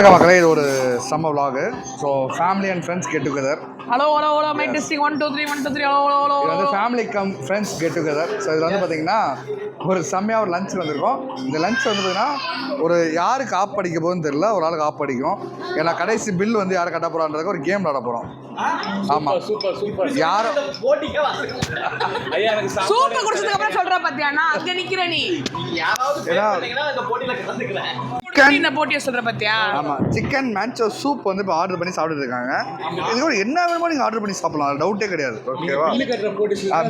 மக்களே, இது ஒரு சம்ம vlog. So family and friends get together. Hello my testing 1 2 3 1 2 3 hello இது வந்து family come friends get together. So இதில் வந்து பார்த்தீங்கன்னா ஒரு செம்மையாக ஒரு லஞ்ச் வந்திருக்கோம். இந்த லஞ்ச் வந்து பார்த்தீங்கன்னா ஒரு யாருக்கு ஆப் படிக்க போகுதுன்னு தெரியல, ஒரு ஆளுக்கு ஆப் படிக்கும். ஏன்னா கடைசி பில் வந்து யாரை கட்ட போகிறான்றதுக்கு ஒரு கேம் விளாட போகிறோம். ஆமாம், சூப்பர். யாரும் சூப்பர் குடிச்சதுக்கு அப்புறம் சொல்ற பாத்தியா, நான் அங்க நிக்கிற நீ இந்த போட்டியை சொல்ற பாத்தியா. ஆமா, சிக்கன் மேன்ச்சோ சூப் வந்து இப்போ ஆர்டர் பண்ணி சாப்பிட்டு இருக்காங்க. இது கூட என்ன வேணுமோ நீங்க ஆர்டர் பண்ணி சாப்பிடலாம், அது டவுட்டே கிடையாது. ஓகேவா?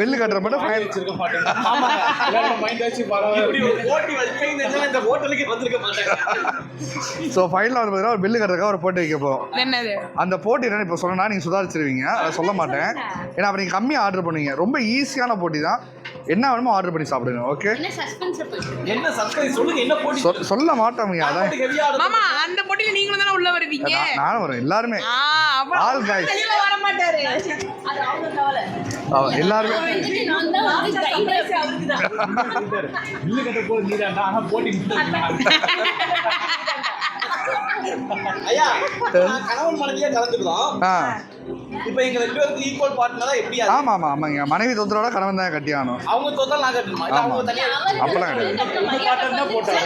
பில்லு கட்டுற மட்டும் ஃபைன் வச்சிருக்க மாட்டேங்க. ஆமா, எல்லாரும் மைண்ட் வச்சு பாருங்க, இப்படி ஒரு போட்டி வச்சிருந்தா இந்த ஹோட்டலுக்கு வந்திருக்க மாட்டாங்க. சோ ஃபைனலா வந்து ஒரு பில்லு கட்டுறதுக்கு ஒரு போட்டி வைக்க போறோம். என்னது அந்த போட்டி? என்ன இப்ப சொன்னா நீங்க சுதாரிச்சிருவீங்க, அதை சொல்ல மாட்டேன். ஏன்னா அப்ப நீங்க கம்மியா ஆர்டர் பண்ணுவீங்க. ரொம்ப ஈஸியான போட்டி தான், என்ன வேணுமோ ஆர்டர் பண்ணி சாப்பிடுங்க. ஓகே, என்ன சஸ்பென்ஸ் சொல்லுங்க, என்ன போட்டி சொல்ல மாட்டோம். மாமா, அந்த போட்டில நீங்களும் தான உள்ள வருவீங்க. நானும் வரேன், எல்லாரும் ஆல் गाइस தெளிவா வர மாட்டாரு. அது அவங்க கவலை. எல்லாரும் நான் தான் வந்து கைஸ் அவருக்கு தான் இல்ல கட்ட போறது நீதான்டா. ஆனா போட்டி ஐயா, கணவன் மனைவியா கலந்துக்கிறோம். இப்போ எங்க ரெண்டு பேருக்கு ஈக்குவல் பார்ட்னரா எப்படி? ஆமாங்க, மனைவி தோத்தரோட கணவன் தான் கட்டி ஆகணும். அவங்க தோத்தல் நான் கட்டணுமா? இல்ல அவங்க தனியா அப்பலாம் கிடையாது. பார்ட்னர் போட்டாங்க.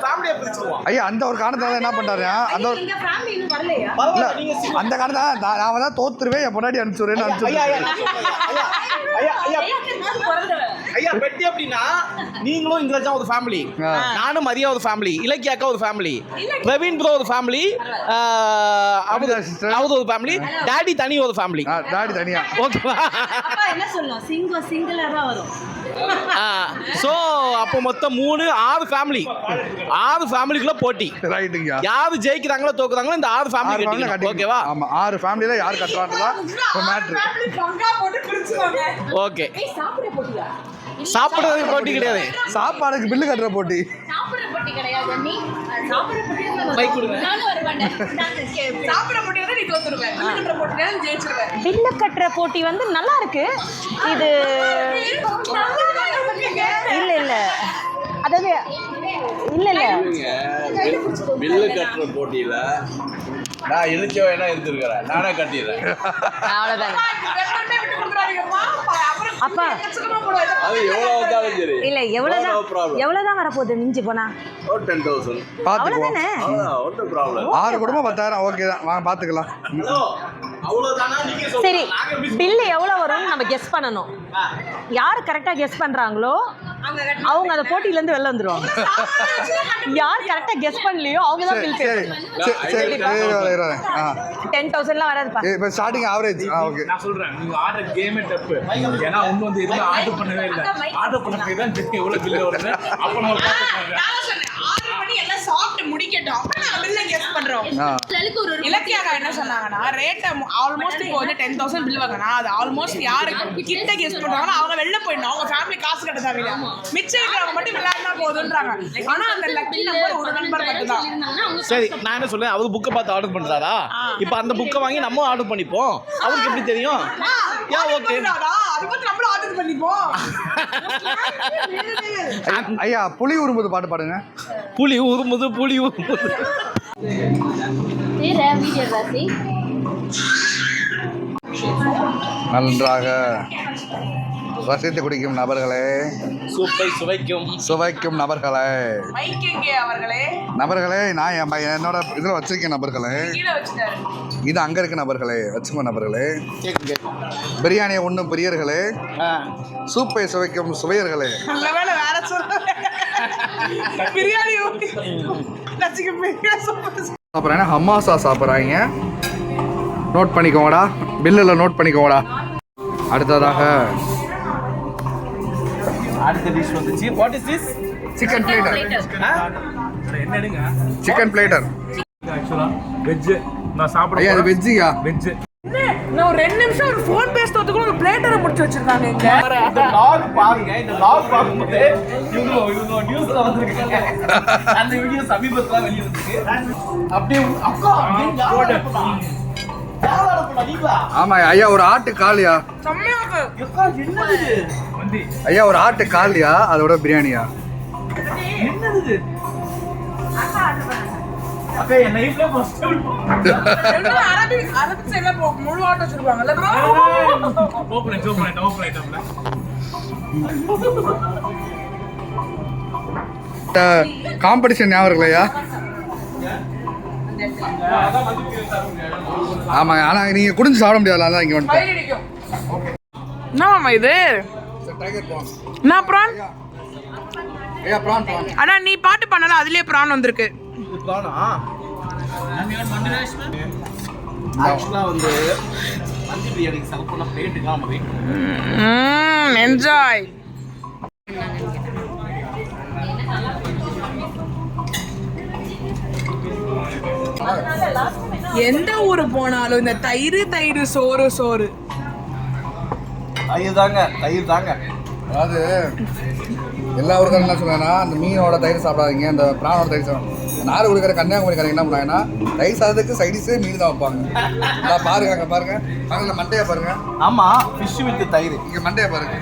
ஃபேமிலியா பிரிச்சுடுவோம். ஐயா, அந்த ஒரு காரணத்தால என்ன பண்றாரு, அந்த ஒரு எங்க ஃபேமிலி இன்னும் வரலையா? பரவாயில்லை, நீங்க அந்த காரணத்தால நான் தான் தோத்துருவேன், என் பொண்டாட்டி அனுப்பிச்சுறேன்னு ஐயா பெட்டி அப்படின்னா நீங்களும் இங்கிலஜா ஒரு ஃபேமிலி, நானும் மரியா ஒரு ஃபேமிலி, இலக்கியாக்கா ஒரு ஃபேமிலி, பிரவீன் ப்ரோ ஒரு ஃபேமிலி, அவர் ஒரு ஃபேமிலி, டாடி தனி ஒரு ஃபேமிலி. டாடி தனியா? ஓகேவா? அப்பா என்ன சொல்லணும், சிங்கிளரா வரும். சோ அப்போ மொத்தம் 6 ஃபேமிலி, 6 ஃபேமிலிக்குள்ள போட்டி. ரைட்டுங்க. யாரு ஜெயிக்கிறாங்களோ தோக்குறாங்களோ இந்த 6 ஃபேமிலி கட்டிக்கலாம். ஓகேவா? ஆமா, 6 ஃபேமிலில யார் கட்டறாங்களோ ஒரு மேட்டர். பங்கா போட்டு பிரிச்சுவாங்க. ஓகே, சாப்பிட போட்டியா? சாப்பிடுறதுக்கு போட்டி கிடையாது, சாப்பாடுக்கு பில்லு கட்டுற போட்டி. சாப்பிடுற போட்டி கிடையாது. நீ சாப்பிடுற போட்டி பைக் கொடுங்க, நானும் வர மாட்டேன். சாப்பிடுற போட்டி வந்து நீ தோத்துருவே, பில்லு கட்டுற போட்டில நீ ஜெயிச்சிருவே. பில்லு கட்டுற போட்டி வந்து நல்லா இருக்கு. இது இல்ல அதாவது இல்ல பில்லு கட்டுற போட்டியில நான் இழுச்ச வேணா இருந்திருக்கிறேன், நானே கட்டிடுறேன். அவ்வளவுதான். அப்பா அது எவ்வளவு வந்தாலும் சரி இல்ல, எவ்வளவுதான் வரப்போகுது மிஞ்சி போனா? 10,000 அவ்வளவுதானே. ஒன்றும் ப்ராப்ளம். 6 குடும்பம் 10,000. ஓகே தான், வாங்க பாத்துக்கலாம். சரி, பில்லு எவ்வளவு வரும்னு நம்ம கெஸ் பண்ணணும். யாரு கரெக்டா கெஸ் பண்றாங்களோ அவங்க அந்த போட்டியில இருந்து வெளில வந்துருவாங்க. யார் கரெக்டா கெஸ் பண்ணலையோ அவங்க தான் பில் பே பண்ணணும். 10,000லாம் வராதுப்பா. இப்போ ஸ்டார்டிங் ஆவரேஜ். ஓகே, நான் சொல்றேன், நீங்க ஆர்டர் கேமே தப்பு. ஏன்னா ஒண்ணு வந்து எதுவும் ஆர்டர் பண்ணவே இல்லை. ஆர்டர் பண்ண போய் தான் செக் எவ்வளவு பில் வருது அப்ப நம்ம பார்த்துக்கோங்க. நான் சொன்னேன் ஆர்டர் பண்ணி எல்லாம் சாப்பிட்டு முடிக்கட்டும், அப்ப நான் பில்ல கெஸ் பண்றோம். இலக்கியாக்கா என்ன சொன்னாங்கன்னா, ரேட் ஆல்மோஸ்ட் இப்போ வந்து 10,000 பில் வாங்கினா அது ஆல்மோஸ்ட் யாருக்கு கிட்ட கெஸ் பண்றாங்களோ அவங்க வெளில போயிடணும், அவங்க ஃபேமிலி காசு கட்ட தேவையில்லை, மிச்சம் இருக்கிறவங்க மட்டும் விளையாடினா போதுன்றாங்க. ஆனா அந்த லக்கி நம்பர் ஒரு நம்பர் மட்டும் தான். சரி, நான் என்ன சொல்றேன், அவர் புக்கை பார்த்து ஆர்டர் பண்றாரா? இப்போ அந்த புக்கை வாங்கி நம்ம ஆர்டர் பண்ணிப்போம். அவருக்கு எப்படி தெரியும்? ஓகே, அது மட்டும் நம்மள ஆர்டர் பண்ணிப்போம். ஐயா, புலி உருமுது பாட்டு பாடுங்க. புலி உருமுது. நன்றாக ரசித்து குடிக்கும் நபர்களே, சூப்பை சுவைக்கும் நபர்களே, நபர்களே, நான் என்னோட இதில் வச்சிருக்கேன் நபர்களே. இது அங்கே இருக்க நபர்களே, வச்சுக்கோ நபர்களே. பிரியாணியை உண்ணும் பிரியர்களே, சூப்பை சுவைக்கும் சுவையர்களே. அப்புறம் என்ன ஹமாசா சாப்பிட்றாங்க, நோட் பண்ணிக்கோங்கடா, பில்லில் நோட் பண்ணிக்கோங்கடா. அடுத்ததாக அடுத்த டிஷ் வந்துச்சு. What is this? Chicken platter. என்னடுங்க? Chicken platter. ஆக்சுவலா வெஜ் நான் சாப்பிட. ஐயா, அது வெஜ்ஜியா? வெஜ். நான் ஒரு 2 நிமிஷம் ஒரு ஃபோன் பேசுறதுக்கு ஒரு பிளேட்டரை முடிச்சு வச்சிருக்காங்க இங்க. இந்த லாக் பாருங்க, இந்த லாக் பாக்கும்போது இவங்க நியூஸ்ல வந்திருக்காங்க. அந்த வீடியோ சமீபத்துல வெளிய வந்துருக்கு. அப்படியே அக்கா போடு. ஆமா ஐயா, ஒரு ஆட்டு காலியா? என்னது ஐயா, ஒரு ஆட்டு காலியா அதோட பிரியாணியா? என்னது அக்கா என் லைஃப்ல ஃபர்ஸ்ட் அரபிக் சைடுல முழு ஆட்டோ வச்சிருப்பாங்கல்ல ஓபன் ஆயிட்டோம்ல காம்படிஷன் ஞாபகம் இருக்குல்லையா? ஆமாங்க, ஆனால் நீங்கள் குடிஞ்சு சாப்பிட முடியாது, அதான் இங்கே வந்துட்டேன். என்னமாமா இது என்ன ப்ரான்? ஆனா நீ பாட்டு பண்ணல, அதுலயே ப்ரான் வந்திருக்கு. ப்ரானா ஆக்சுவலா வந்து மந்தி பிரியாணிக்கு செலக்ட் பண்ண பிளேட்டுக்கு நம்ம வெயிட் பண்ணுவோம். என்ஜாய். எந்த ஊரு போனாலும் இந்த தயிர் சோறு தயிர் தாங்க அதாவது எல்லா ஊருக்கும் என்ன சொன்னாங்கன்னா, அந்த மீனோட தயிர் சாப்பிடாதீங்க, இந்த பிரானோட தயிர் சாப்பிடாங்க. நாடு கொடுக்குற கன்னியாகுமரிக்காரங்க என்ன பண்ணாங்கன்னா, தயிர் சாதத்துக்கு சைடிஸே மீன் தான் வைப்பாங்க. பாருங்க, அங்கே பாருங்க, அங்கே மண்டையை பாருங்க. ஆமா, ஃபிஷ் வித் தயிர். இங்கே மண்டையை பாருங்க.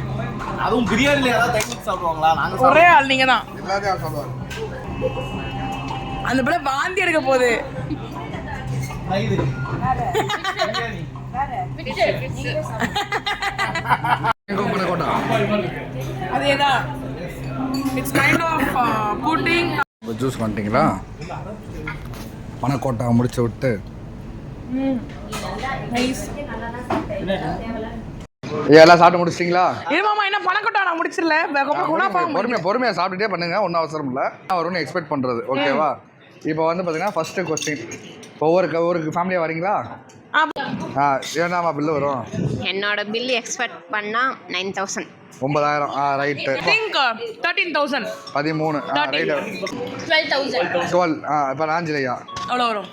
அதுவும் பிரியாணில யாராவது தயிர் வித் சாப்பிடுவாங்களா? நாங்க ஒரே ஆள் நீங்க தான். எல்லாத்தையும் சாப்பிடுவாங்க. அந்த பிள்ளை வாந்தி எடுக்க போகுது. தயிர் அதேதான். It's kind of pudding. Juice பண்ணிட்டீங்களா? பனக்கோட்டா முடிச்சு விட்டு நைஸ். எல்லாம் சாப்பிட்டு முடிச்சிட்டிங்களா? ஏமாமா என்ன பணக்கட்டா நான் முடிச்சிரல. பொறுமையாக சாப்பிட்டுட்டே பண்ணுங்க, ஒன்றும் அவசரம் இல்லை. வரும்னு எக்ஸ்பெக்ட் பண்ணுறது, ஓகேவா? இப்போ வந்து பார்த்தீங்கன்னா ஃபஸ்ட்டு கொஸ்டின், ஒவ்வொரு ஃபேமிலியாக வரீங்களா? ஏன்னாமா பில்லு வரும்? என்னோட பில் எக்ஸ்பெக்ட் பண்ணால் 9,000. 9,000. ரைட்டு. 13,000. 13. ரைட்டு. 12,000. 12. இப்போ ஆஞ்சலியா அவ்வளோ வரும்.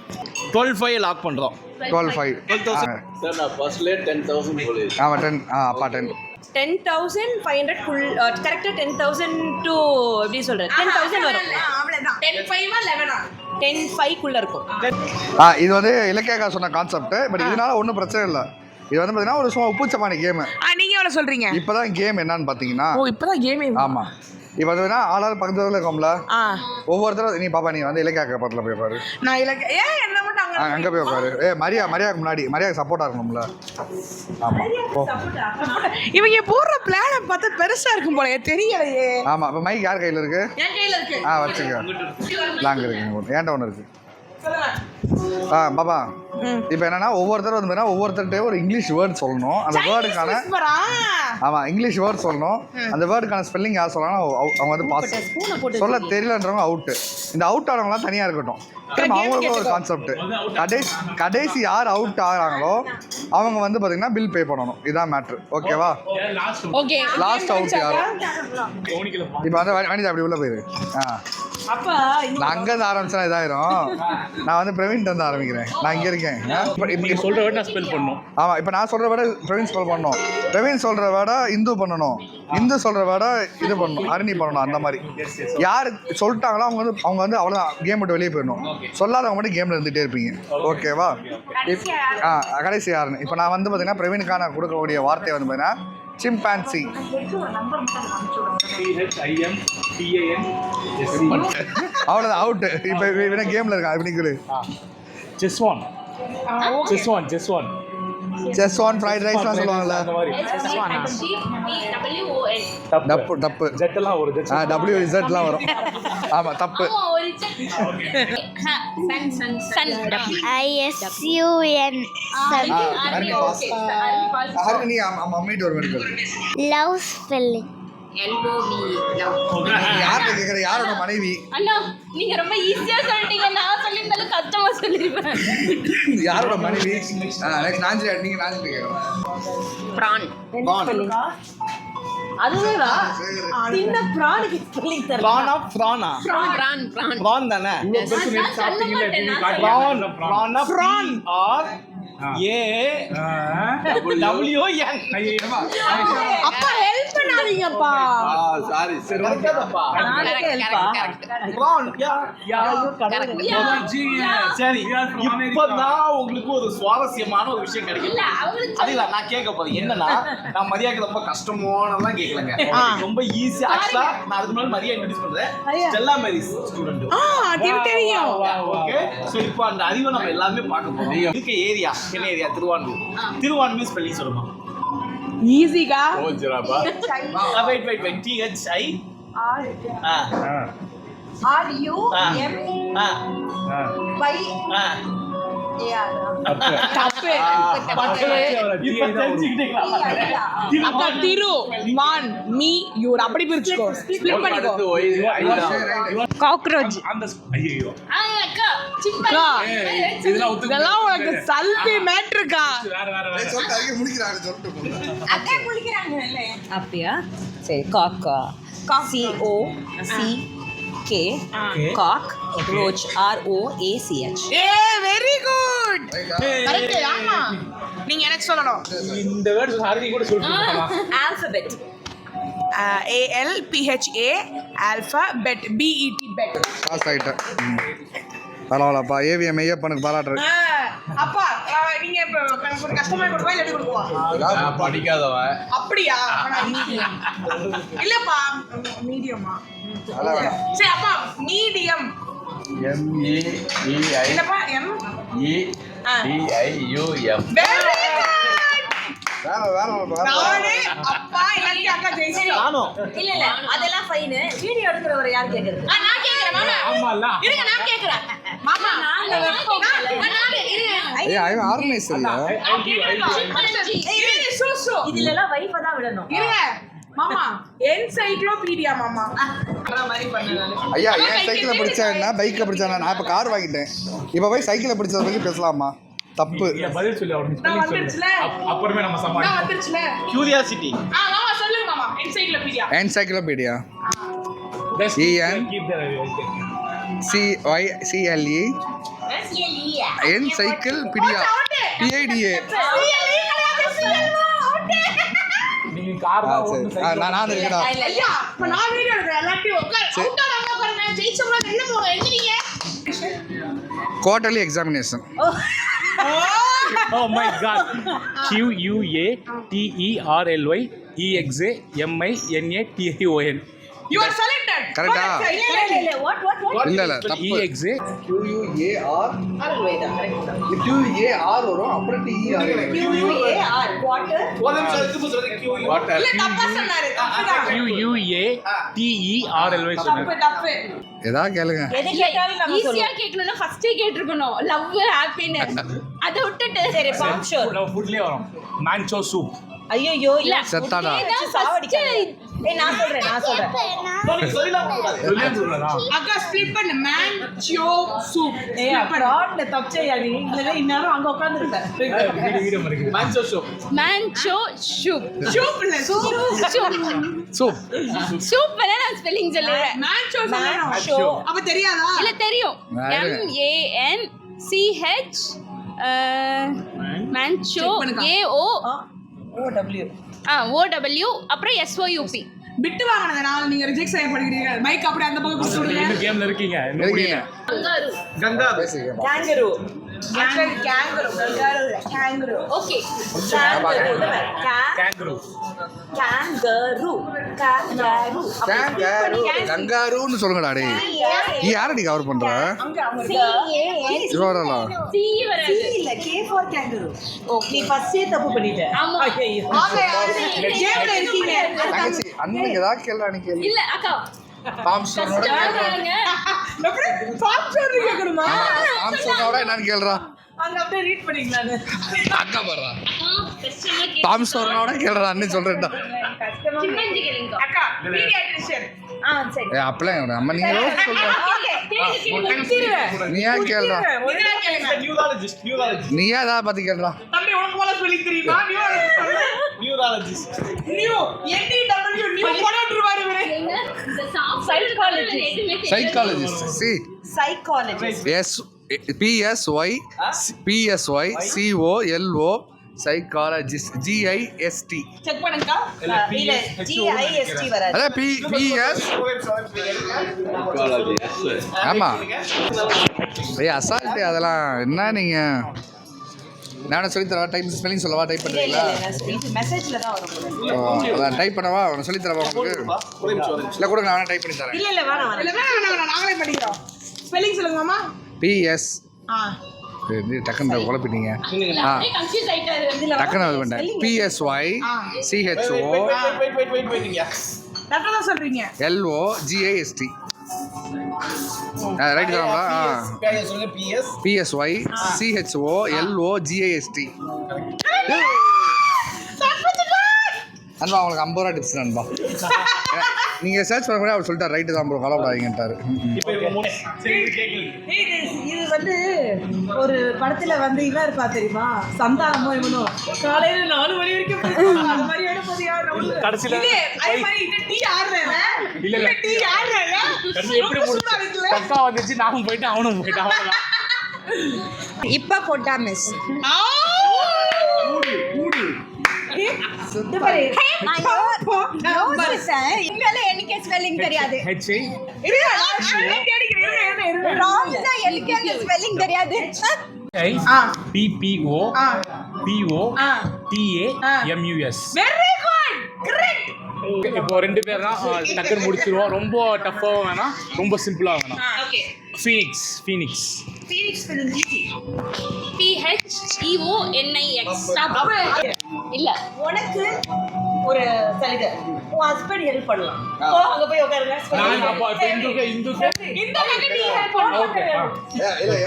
12,500 லாக் பண்றோம். 12,500. சார் நான் ஃபர்ஸ்ட்லேயே 10,000 சொல்லியிருக்கேன். ஆமாம் 10. அப்பா 10. 10,500 ஃபுல் கரெக்டாக 10,000 டு எப்படி சொல்கிறது 10,000 வரும். அவ்வளவுதான். 10,500 11. 10,500 இருக்கும். இது வந்து இலக்கியக்கா சொன்ன கான்செப்ட். பட் இதனால ஒன்றும் பிரச்சனை இல்லை. இது வந்து பார்த்தீங்கன்னா ஒரு சும்மா உப்புச்சமான கேமு. நீங்க எவ்வளோ சொல்றீங்க? இப்போதான் கேம் என்னன்னு பார்த்தீங்கன்னா, இப்போதான் கேமே. ஆமாம், இப்போ வந்து ஆளாவது பக்கத்துல இருக்கோம்ல, ஒவ்வொருத்தரும் நீ பாப்பா நீ வந்து இலக்கிய பக்கத்தில் போய் பாரு. நான் என்ன மட்டும் அங்கே போய் உட்காரு. மரியாதைக்கு முன்னாடி மரியாதை சப்போர்ட்டாக இருக்கணும்ல. ஆமாம், போ. இவங்க போடுற பிளானை பார்த்தா பெருசா இருக்கும் போல தெரியலையே. ஆமாம், இப்போ மைக் யார் கையில் இருக்கு? என் கையில இருக்கு. வச்சுக்க. லாங் இருக்குங்க, ஏன்ட்ட ஒன்று இருக்கு. பாப்பா, இப்போ என்னன்னா ஒவ்வொருத்தரும் வந்து பார்த்தீங்கன்னா ஒவ்வொருத்தர்கிட்ட ஒரு இங்கிலீஷ் வேர்ட் சொல்லணும். அந்த வேர்டுக்கான இங்கிலீஷ் வேர்ட் சொல்லணும். அந்த வேர்டுக்கான ஸ்பெல்லிங் யார் சொல்லணும் அவங்க வந்து பாஸ். சொல்ல தெரியலன்றவங்க அவுட்டு. இந்த அவுட் ஆனவங்களாம் தனியாக இருக்கட்டும். அவங்களுக்கு ஒரு கான்செப்ட். கடைசி யார் அவுட் ஆகிறாங்களோ அவங்க வந்து பார்த்தீங்கன்னா பில் பே பண்ணணும். இதுதான் மேட்ரு, ஓகேவா? லாஸ்ட் அவுட் யாரோ. இப்போ வந்து வனிதா அப்படி உள்ள போயிரு. நான் அங்கேருந்து ஆரம்பிச்சா இதாயிரும். நான் வந்து பிரவீன் வந்து ஆரம்பிக்கிறேன். நான் இங்கே இருக்கேன். இப்போ சொல்கிற வேர்ட் நான் ஸ்பெல் பண்ணணும். ஆமாம், இப்போ நான் சொல்கிற வேர்டை பிரவீன் ஸ்பெல் பண்ணணும். பிரவீன் சொல்கிற வேர்டை இந்து பண்ணணும். இந்து சொல்கிற வேர்டை இது பண்ணணும், அருணி பண்ணணும். அந்த மாதிரி யார் சொல்லிட்டாங்களோ அவங்க வந்து அவ்வளோதான், கேம் விட்டு வெளியே போயிடணும். சொல்லாதவங்க மட்டும் கேமில் இருந்துகிட்டே இருப்பீங்க, ஓகேவா? கடைசி யாருன்னு இப்போ நான் வந்து பார்த்தீங்கன்னா பிரவீனுக்கான கொடுக்கக்கூடிய வார்த்தை வந்து பார்த்தீங்கன்னா சிம்பான்சி. அவ்வளோதான், அவுட்டு. இப்போ இவன கேமில் இருக்கா இப்படி செஸ் ஒன் ஃப்ரைட் ரைஸ்லாம் சொல்லுவாங்கல்ல. தப்பு WZலாம் வரும். ஆமாம், தப்பு. ஹரிணி அம்மிட்டு ஒரு மெடிக்கல் லவ் ஸ்பெல்லிங் யார்கிட்ட கேட்குற? யாரோட மனைவி? அண்ணா நீங்க ரொம்ப ஈஸியா சொல்லிட்டீங்க. நான் சொல்லியிருந்தாலும் கஷ்டமா சொல்லிருப்பேன். யாரோட மனைவி? நெக்ஸ்ட் நாஞ்சிலி. நீங்க நாஞ்சிலி கேட்கலாம். பிரான். அதுவேவா சின்ன பிரானுக்கு ஸ்பெல்லிங் தெரியல. பிரான் தானே. பிரான் ஆர் AWN. அப்பா ஹெல்ப் பண்ணாதீங்கப்பா. சாரி சரி கிடைக்காதப்பா. நாளைக்கே help-ஆ? Prawn. சரி இப்பதான் உங்களுக்கு ஒரு சுவாரஸ்யமான ஒரு விஷயம் கிடைக்கும். அது இல்ல நான் கேட்க போறேன் என்னன்னா நான் மரியாதை ரொம்ப கஷ்டமானலாம் கேட்கலங்க ரொம்ப ஈஸியா ஆக்சுவலா நான் அதுக்கு முன்னாடி மரியாதை இன்ட்ரோடியூஸ் பண்றேன் ஸ்டெல்லா மேரிஸ் ஸ்டூடெண்ட் அது தெரியும். ஓகே சோ இப்போ அந்த அறிவை நம்ம எல்லாமே பார்க்க போறோம் இருக்க ஏரியா என்ன ஏரியா திருவான்மூர் திருவான்மூர் ஸ்பெல்லிங் சொல்லுமா ஈஸிகா. போச்சுடாப்பா வெயிட் THI தப்பு. இப்ப தெரிஞ்சுக்கிட்டீங்களா அக்கா திரு வான் மீ யூர் அப்படி பிரிச்சுக்கோ. ஸ்ப்ளிட் பண்ணிக்கோ. காக்ரோச். அந்த ஐயோ அக்கா அக்கா, இதெல்லாம் ஒத்துக்க இதெல்லாம் உனக்கு சல்பி மேட்ருக்கா. வேற வேற வேற சொல்லிட்டு முடிக்கிறாங்க சொல்லிட்டு போங்க. அக்கா குளிக்கிறாங்க இல்ல. அப்படியா சரி காக்கா COCK cockroach ROACH. A very good. Correct. ஆமா. நீங்க எனக்கு சொல்லணும். இந்த வேர்ட் ஹரிணி கூட சொல்லிட்டு alphabet. ALPHA alpha bet BET bet. Pass ஆகிட்டேன். பரவாயில்லப்பா. ஏவிஎம் ஐயப்பனுக்கு பாராட்டுறேன். அப்பா நீங்க இப்ப ஒரு கஸ்டமர் கொடுப்பா இல்ல கொடுப்பா? நான் படிக்காதவன் அப்படியா? இல்லப்பா மீடியமா? சரி அப்பா மீடியம். MEEI இல்லப்பா M. EDIUM very good. வேற நானே அப்பா எல்லாத்தையும் அக்கா ஜெயிச்சிட்டோம். நானும் இல்ல அதெல்லாம் ஃபைன். வீடியோ எடுக்கிறவரை யார் கேக்குறது? நான் கேக்குறேன் மாமா. ஆமால இருங்க நான் கேக்குறேன் மாமா. நாங்க வெப்போம். ஏய் ஐ ஆர்கனைஸ் இல்ல. இருங்க சோ இதுல எல்லாம் வைஃப தான் விடணும். இருங்க மாமா என்சைக்ளோபீடியா மாமா. மாதிரி பண்ணனால ஐயா ஏன் சைக்கிளை பிடிச்சா என்ன பைக்கை பிடிச்சா என்ன? நான் இப்போ கார் வாங்கிட்டேன். இப்போ போய் சைக்கிளை பிடிச்சத பற்றி பேசலாமா? தப்பு. பதில் சொல்லி அவனுக்கு நான் spelling வந்துருச்சுல. சொல்லு. அப்புறமே நம்ம நான் சமாளிப்போம். வந்துருச்சுல. கியூரியாசிட்டி மாமா சொல்லுங்க மாமா encyclopedia. Encyclopedia Best EN keep the CYCLE encyclopedia PIDA. நீங்க கார் தான் சரி ஓட்டு நான் இருக்கடா. ஐயா இப்ப நான் வீடியோ எடுக்கிறேன் எல்லாத்தையும் உட்கார் அவுட் ஆகாம பாருங்க ஜெயிச்சவங்க வெளில போங்க எந்திரீங்க. Quarterly examination. Oh my god. QUATERLY EXAMINATION You are selected. கரெக்டா? இல்ல what இல்ல இல்ல தப்பு. EXA QUAR QAR வரும் அப்புறம் TER. QUAR quarter. ஒரு நிமிஷம் திரும்ப சொல்றேன் வாட்டர் இல்ல தப்பா சொன்னாரு. தப்புதான். QUATERLY தப்பு தப்பு. ஏதா கேளுங்க. எது கேட்டாலும் நம்ம ஈஸியா சொல்லுவோம். கேட்கணும்னா ஃபர்ஸ்டே கேட்டிருக்கணும் லவ் ஹாப்பினஸ் அத விட்டுட்டு சரி பாம் ஷோர். நம்ம ஃபுட்லயே வரும் mancho soup ஐயோ இல்ல செத்தாடா. நான் சொல்றேன் சொல்லலாம் கூடாது சொல்லியே சொல்றா அக்கா ஸ்ப்ளிட் பண்ணு மேன்ச்சோ சூப். அப்புறம் தப்சையா நீ இல்ல இன்னும் அங்க உட்கார்ந்திருப்பேன். வீடியோ இருக்குது மேன்சோ ஷோ மேன்ச்சோ சூப் சூப் இல்ல சூப். சூப். சூப்பரா நான் ஸ்பெல்லிங் சொல்லுறேன் மேன்ச்சோ சொல்லணும். ஷோ அப்ப தெரியாதா? இல்ல தெரியும் வேற. MANCH manchow Check பண்ணுக்கா. OW OW அப்புறம் SOUP விட்டு வாங்குனத நாள் நீங்க ரிஜெக்ட் செய்யப்படுகிறீங்க. மைக் அப்படியே அந்த பக்கம் கொடுத்து இந்த விடுங்க. கேம்ல இருக்கீங்க இன்னும் இருக்கீங்க. முடியல கங்கா பேசிக்க. kangaroo Actually, kangaroo. Kangaroo. Okay kangaroo கங்காரூன்னு சொல்லுங்கடா டேய். நீ யாரடி கவர் பண்ற? இவரலா? C வராது இல்ல K for kangaroo. ஓகே நீ ஃபர்ஸ்டே தப்பு பண்ணிட்ட. ஆமா. ஐயோ ஆமா கேம்ல இருக்கீங்க. தங்கச்சி அண்ணனுக்கு ஏதாவது கேள்வி நீ கேள்வி. இல்ல அக்கா பாம்சோனோட பாருங்க எப்படி பாப் சொல்றீங்க கேக்குறமா? பாம்சோனோட என்னன்னு கேளுடா. அங்க அப்படியே ரீட் பண்ணிக்கலாம்னு. அக்கா பாறா. கஷ்டமா பாம்சோனோட கேளுடா அண்ணன் சொல்றேன்டா. சிம்மஞ்சி கேளுங்க அக்கா பீடியாட்ரிஷியன். சரி ஏ அப்பளே நம்ம நீங்க யோசிச்சு சொல்ற. ஓகே நீ ஏன் கேளுடா? இதெல்லாம் கேளுங்க. நியூராலஜிஸ்ட் நீ ஏதாவது பத்தி கேளுடா. தம்பி உனக்கு போல ஸ்பெல்லிங் தெரியுமா? நியூராலஜிஸ்ட் நியூ NTW நியூ போட்டுருவாரு இவரு. இந்த சாஃப்ட்வேர் எதுவுமே தெரியல psychologist C psychologist S PSYCOLO psychologist GIST. Check பண்ணுங்கக்கா. இல்ல GIST வராது. அதான் PS. ஆமா ஐயா அசால்ட்டு அதெல்லாம் என்ன நீங்க நானும் சொல்லி தரவா டைப் ஸ்பெல்லிங் சொல்லவா டைப் பண்ணுறீங்களா? மெசேஜ்ல தான் வரும். அதான் டைப் பண்ணவா உனக்கு சொல்லி தரவா உங்களுக்கு? இல்லை கூட நான் டைப் பண்ணி தரேன். இல்ல வேணாம் வேணாம் நாங்களே படிக்கிறோம். ஸ்பெல்லிங் சொல்லுங்க மாமா. PS டக்குன்னு குழப்பிட்டீங்க. கன்ஃபியூஸ் ஆயிட்டாரு. டக்குன்னு இது பண்ணேன். PSYCHO கரெக்டா தான் சொல்றீங்க. LOGIST. ரைட் தாங்களா? சொல்லுங்க PS PSYCHO LOGIST. அன்பா உங்களுக்கு 50 ரூபா டிப்ஸ் நண்பா. நீங்கள் சர்ச் பண்ண கூட அவர் சொல்லிட்டார் ரைட்டு தான் ப்ரோ கவலைப்படாதீங்கன்ட்டாரு. இது வந்து ஒரு படத்துல வந்து இவன் இருப்பா தெரியுமா, சந்தானமோ இவனும் காலையில 4 மணி வரைக்கும் அது மாதிரியான போதியா கடைசியில அதே மாதிரி இந்த டீ ஆடுறேன். இல்ல டீ ஆடுறேன். எப்படி பக்கா வந்துச்சு நானும் போயிட்டு அவனும் போயிட்டு அவ்வளவுதான். இப்ப போட்டா மிஸ் தெரியாது PPO PO TAMUS. Very good correct. இப்போ 2 பேர் தான் டக்குன்னு முடிச்சிருவோம். ரொம்ப டஃப்பாகவும் வேணாம் ரொம்ப சிம்பிளாக வேணாம். Okay Phoenix Phoenix spelling PHEONIX. இல்ல உனக்கு ஒரு சலுகை, உன் ஹஸ்பண்ட் ஹெல்ப் பண்ணலாம். அங்க போய் உட்காருங்க. நான் அப்போ இந்துக்கு இந்த மாதிரி டீ ஹெல்ப் பண்ணுங்க.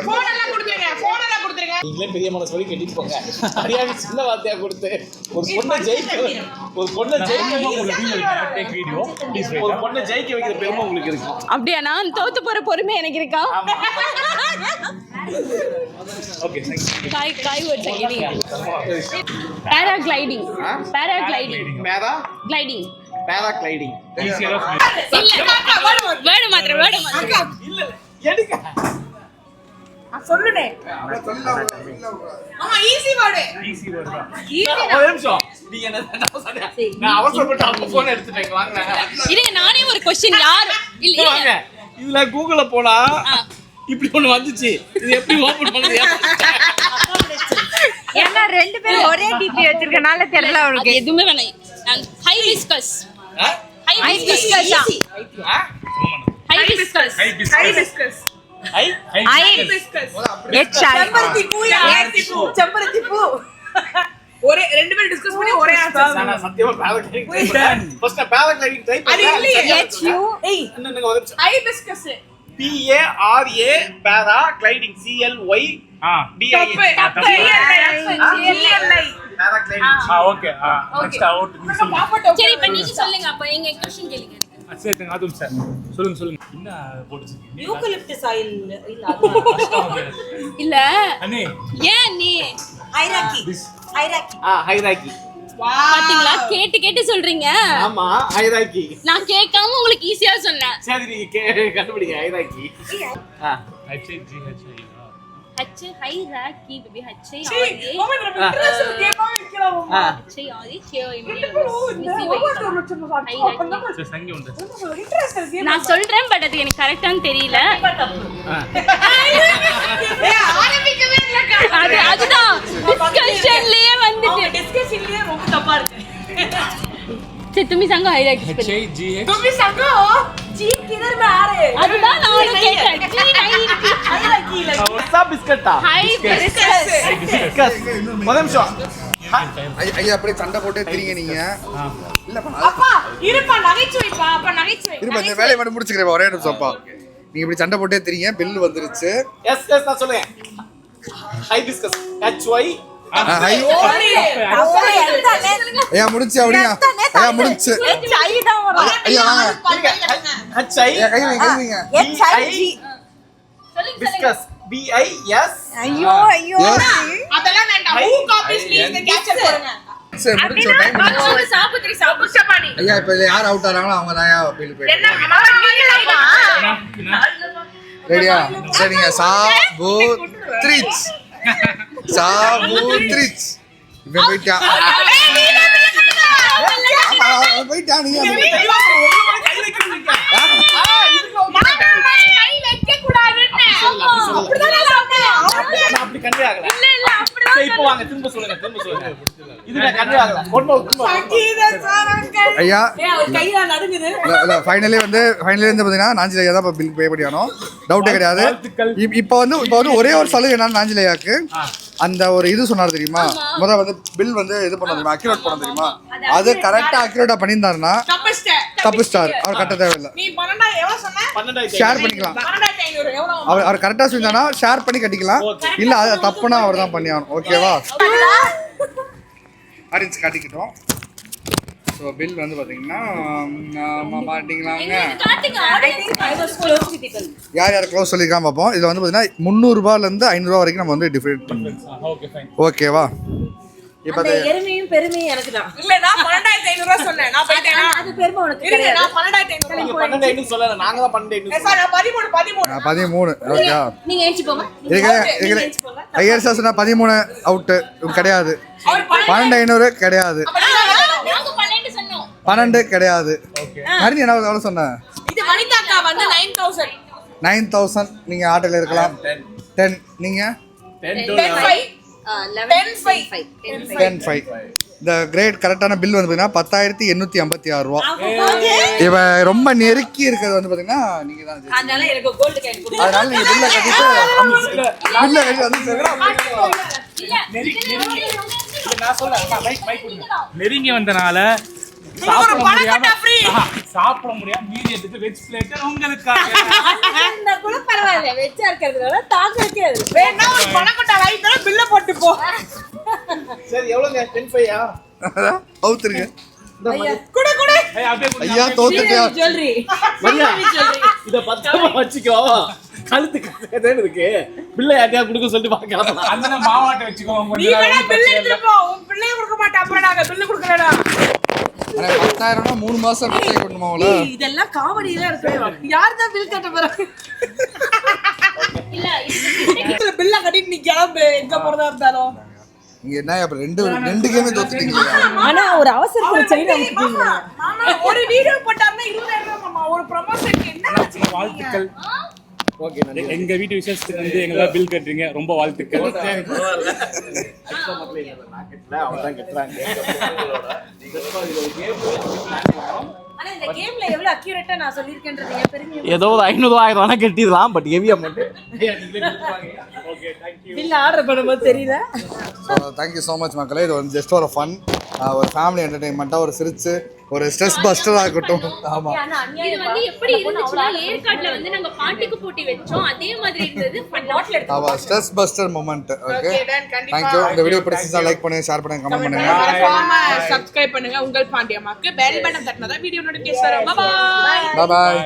போன் எல்லாம் கொடுத்துருங்க. நீங்களே பெரிய மனசு வழி கட்டிட்டு போங்க. அறியாம சின்ன வார்த்தையா கொடுத்து ஒரு பொண்ணை ஜெயிக்க டேக் வீடியோ ப்ளீஸ். ஒரு பொண்ணை ஜெயிக்க வைக்கிற பெருமை உங்களுக்கு இருக்கும். அப்படியா? நான் தோத்து போற பொறுமை எனக்கு இருக்கா? Okay thank you. காய் வேர்ட்ஸ் கிவிங். பேராகிளைடிங். பேராகிளைடிங் ஈஸியா வேர்ட் மாத்திரம் இல்ல எடுக்க சொல்லுனே. ஆமா ஈஸி வேர்ட். தான். ஒரு நிமிஷம். நீங்க என்ன சொன்னீங்க? நான் அவசரப்பட்டு அவங்க போன் எடுத்துட்டேன். வாங்க இருங்க, நானே ஒரு क्वेश्चन யார் இல்ல வாங்க. இதுல கூகுள்ல போனா இப்படி ஒண்ணு வந்துச்சு. இது எப்படி ஓபன் பண்ணுது? ஏன்னா 2 பேரும் ஒரே டிபி வச்சிருக்கனால தெரியல அவளுக்கு. எதுவுமே வேணாம். ஹைபிஸ்கஸ். செம்பருத்தி பூ. ஒரே 2 பேரும் டிஸ்கஸ் பண்ணி ஒரே ஆன்சர். நான் சத்தியமா பேராகிளைடிங் ஃபர்ஸ்ட் பேராகிளைடிங் ட்ரை அது பண்ணேன். இல்லையே. என்னங்க வந்துச்சு? Hibiscus. PARA paragliding CLY DIA okay next out நீ சொல்லுங்க. சரி இப்ப நீங்க சொல்லுங்க. அப்ப நீங்க क्वेश्चन கேளுங்க. சரி அதுவும் சார் சொல்லுங்க என்ன போட்டுச்சிங்க? யூகலிப்டஸ் ஆயில் இல்ல அண்ணே ஏன் நீ ஹைராக்கி ஹைராக்கி பாத்தீங்களா? கேட்டு சொல்றீங்க. ஆமா ஹைராக்கி. நான் கேட்காம உங்களுக்கு ஈஸியா சொன்னேன். சரி நீங்க கண்டுபிடிங்க hierarchy. Hierarchy baby oh my god interest கேமா வைக்கலாம். சங்கி உண்டு. நான் சொல்றேன் பட் அது எனக்கு கரெக்டான்னு தெரியல. ஆரம்பிக்கவே இல்லக்கா. அதுதான் டிஸ்கஷன்லயே வந்துட்டு. டிஸ்கஷன்லயே ரொம்ப தப்பா இருக்கு. சரி तुम संग हाईराकी स्पेल तुम भी संगो जी किधर में आ रहे? அதுதான் நானும் கேட்டேன். जी नहीं हाईराकी लगी. ஒஸ்ஸா பிஸ்கட்டா? हाईबिस्कस. ஒரு நிமிஷம். ஐயா அப்படியே சண்டை போட்டே தெரியுங்க நீங்க. இல்லப்பா அப்பா இருப்பா நகைச்சுவைப்பா. அப்பா நகைச்சுவை. இருப்பா இந்த வேலையை மட்டும் முடிச்சுக்கிறேன் ஒரே நிமிஷம்ப்பா. நீங்க இப்படி சண்டை போட்டே தெரியுங்க. பெல் வந்துருச்சு. எஸ் நான் சொல்றேன். ஹைபிஸ்கஸ் HY ஐயா முடிச்சு அப்படியா? ஐயா முடிச்சு. चाय தான் வரும். ஐயா வாங்க. HI கை வைங்க. HIG. பிஸ்கஸ் BIS. ஐயோ அதெல்லாம் வேண்டாம். ஹூ காப்பீஸ் ப்ளீஸ் இந்த கேப்சர் போடுங்க. சரி முடிச்சு டைம் முடிச்சு. ஒரு சாப்பிட்ரி சாப்பிச்சபாணி. ஐயா இப்போ யார் அவுட் ஆறாங்களோ அவங்க தான் ஐயா பில் பே. என்ன ரெடியா சரிங்க சாபூத்ரிச் சாபூத்ரிச் இவன் போயிட்டான் அவன் போயிட்டான் நீ அப்படி கண்டே ஆகல சரி, இப்போ வாங்க திரும்ப சொல்லுங்க இது நான் கண்டே ஆகல ஐயா கையில நடுங்குது. இல்ல ஃபைனலி வந்து பாத்தீங்கன்னா நாஞ்சிலையா தான் பில் பே பண்ணியானோ டவுட்டே கிடையாது. இப்போ வந்து ஒரே ஒரு சலுகை என்னன்னா நாஞ்சிலையாக்கு அந்த ஒரு இது சொன்னார் தெரியுமா, முதல்ல வந்து பில் வந்து இது பண்ண தெரியுமா, அக்யூரேட் பண்ண தெரியுமா, அது கரெக்டா அக்யூரேட்டா பண்ணியிருந்தாருன்னா தப்பு ஸ்டார் அவர் கட்ட தேவையில்லை, நீ 12 எவ்வளவு சொன்ன? 12,500 ஷேர் பண்ணிக்கலாம். 12,500 எவ்வளவு? அவர் கரெக்டா சொல்லியிருந்தானா ஷேர் பண்ணி கட்டிக்கலாம், இல்ல அது தப்புனா அவர் தான் பண்ணியாகணும். ஓகேவா ஆரஞ்சு காட்டிக்கிட்டோம். ஸோ பில் வந்து பார்த்தீங்கன்னா மாட்டிங்களாங்க யார் யார் க்ளோஸ் சொல்லியிருக்காம பார்ப்போம். இதில் வந்து பார்த்தீங்கன்னா 300ரூபாலேருந்து 500 வரைக்கும் நம்ம வந்து டிஃபைன் பண்ணலாம். ஓகேவா இப்போ எருமையும் பெருமையும் எனக்கு தான். இல்ல நான் 12,500 சொன்னேன். நான் போயிட்டேனா? அது பெருமை உனக்கு இருங்க, கிடையாது. நான் 12,500 நீங்க 12,500 சொல்லல, நாங்க தான் 12,500 சார் நான் 13. 13 ஓகே நீங்க ஏஞ்சி போங்க. இதுக்கு ஐயர் சார் சொன்னா 13 அவுட்டு கிடையாது, அவர் 12,500 கிடையாது, நாங்க 12 சொன்னோம். 12 கிடையாது. ஹரிணி என்ன எவ்வளோ சொன்னேன்? இது வனிதாக்கா வந்து 9,000. 9,000 நீங்கள் ஆட்டோவில் இருக்கலாம். 10 நீங்கள் 10,500. 10,500. இந்த கிரேட் கரெக்டான பில் வந்து பார்த்தீங்கன்னா 10,856 ரூபா. இவன் ரொம்ப நெருக்கி இருக்கிறது வந்து பார்த்தீங்கன்னா நீங்கள் தான் ஜெயிச்சீங்க. அதனால எனக்கு கோல்டு காயின் கொடு. அதனால நீங்கள் பில்லை கட்டிட்டு பில்லை கட்டி வந்து நான் சொல்றேன் மைக் கொடுங்க. நெருங்கி வந்தனால ஒரு பணக்கட்டா free. சாப்பிட முடியாம மீதி எடுத்து வெஜ் பிளேட் உங்களுக்காக. இந்த கூட பரவாயில்லை, வெச்சா இருக்கிறதுனால தாங்கறதுக்கே அது. வேணா ஒரு பணக்கட்டா லைட்டா பில்ல போட்டு போ. சரி எவ்வளவுங்க 10,500 அவுத்துருங்க. குடு ஏய், அப்படியே குடு. ஐயா தோத்துட்டியா? ஜுவல்லரி மரியா இத பத்திரமா வச்சுக்கோ, கழுத்து கட்டதே இருக்கு, பிள்ளை யார்ட்டையா கொடுக்க சொல்லிட்டு பார்க்கலாம். அந்த மாவாட்ட வச்சுக்கோங்க நீ வேணா பில் எடுத்து போ. உன் பிள்ளைய கொடுக்க மாட்டே, அப்புறம் நாங்க பில் கொடுக்கலடா. ஆனால் 10,000னா 3 மாதம் பே பண்ணணுமா அவ்வளோ? இதெல்லாம் காமெடியா இருக்கு. யார் தான் பில் கட்ட போறாங்க? இல்ல இதுல பில்ல கட்டிட்டு நீ கிளம்பு, எங்க போறதா இருந்தாலும். நீங்கள் என்ன அப்புறம் ரெண்டு கேமே தோத்துட்டீங்க. ஆனா ஒரு அவசரத்துல செயின் அமுக்கிட்டீங்க. மாமா ஒரு வீடியோ போட்டாருன்னா 20,000 மாமா. ஒரு ப்ரமோஷனுக்கு என்ன ஆச்சு? வாழ்த்துக்கள். ஓகே நன்றி. எங்க வீட்டு விசேஷத்துக்கு வந்து எங்களால் பில் கட்டுறீங்க, ரொம்ப வாழ்த்துக்கள். அவதான் கட்டுறாங்க. ஆனா இந்த கேம்ல எவ்வளவு அக்யூரேட்டா நான் சொல்லிருக்கேன்றது என் பெருமை. ஏதோ ஒரு 500 1000 வேணா கட்டிடலாம், but heavy amount. Bill order பண்ணும்போது தெரியல. ஸோ தேங்க்யூ ஸோ மச் மக்களே. இது வந்து ஜஸ்ட் ஒரு ஃபன், ஒரு ஃபேமிலி என்டர்டெயின்மெண்ட்டாக ஒரு சிரிச்சு ஒரு ஸ்ட்ரெஸ் பஸ்டராக இருக்கட்டும். ஆமாம் ஆனா இது அநியாயம் வந்து எப்படி இருந்துச்சுன்னா ஏற்காட்ல வந்து நாங்க பாட்டுக்கு போட்டி வச்சோம், அதே மாதிரி இருந்தது. பாட்டில் எடுத்து ஆமாம் stress buster moment. Okay Okay, done. கண்டிப்பா. தேங்க்யூ. இந்த வீடியோ பிடிச்சிருந்தா லைக் பண்ணுங்க, ஷேர் பண்ணுங்க, கமெண்ட் பண்ணுங்க. மறக்காம சப்ஸ்கிரைப் பண்ணுங்க. உங்கள் பாண்டியம்மாக்கு பெல் பட்டன் தட்டினா தான் வீடியோ நோட்டிஃபிகேஷன் வரும். பை பாய் பாய்.